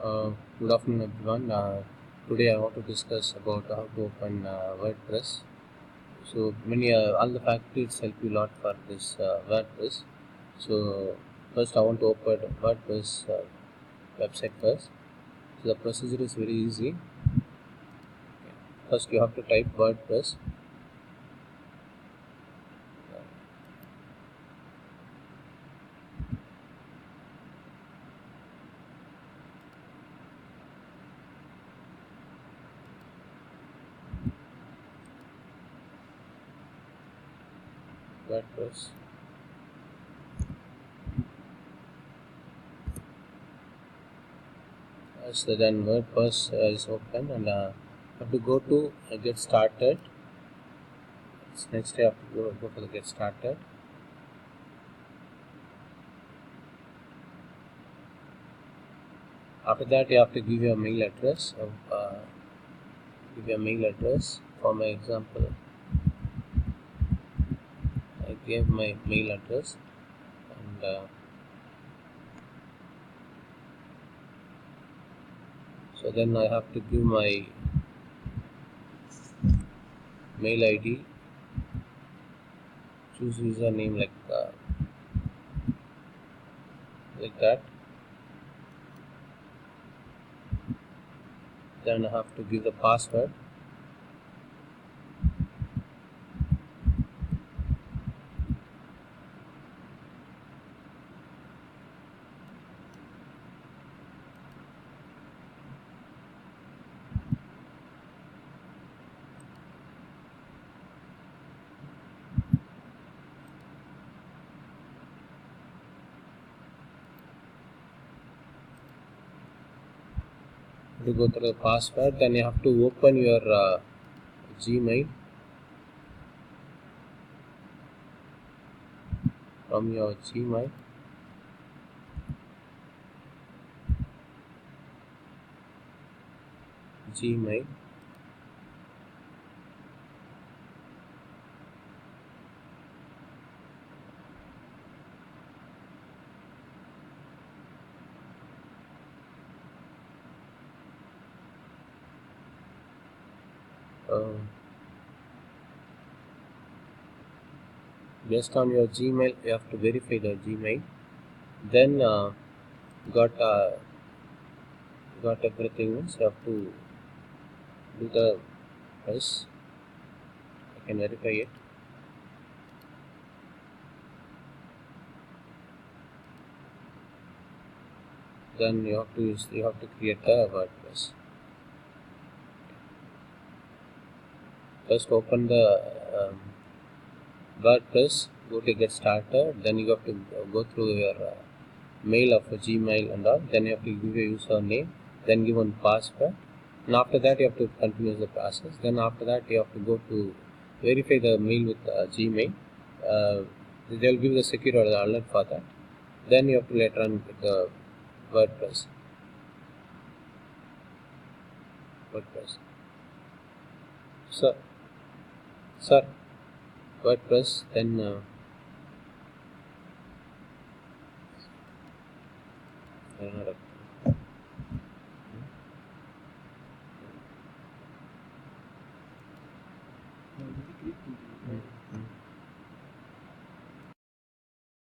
Good afternoon, everyone. Today, I want to discuss about how to open WordPress. So many all the factories help you a lot for this WordPress. So first, I want to open WordPress website first. So the procedure is very easy. First, you have to type WordPress. WordPress. So then WordPress is open, and have to go to get started. Next, you have to go for the get started. After that, you have to give your mail address. Give your mail address. For my example, I gave my mail address, and so then I have to give my mail ID. Choose username like that. Then I have to give the password. To go through the password, then you have to open your Gmail from your Gmail. Gmail. Based on your Gmail, you have to verify the Gmail. Then got got everything. So you have to do the press. I can verify it. Then you have to create the WordPress. First, open the WordPress. Go to get started. Then you have to go through your mail of Gmail and all. Then you have to give your username. Then give one password. And after that, you have to continue the process. Then after that, you have to go to verify the mail with Gmail. They will give the secure alert for that. Then you have to later on get the WordPress. So, sir, WordPress. Then I don't know.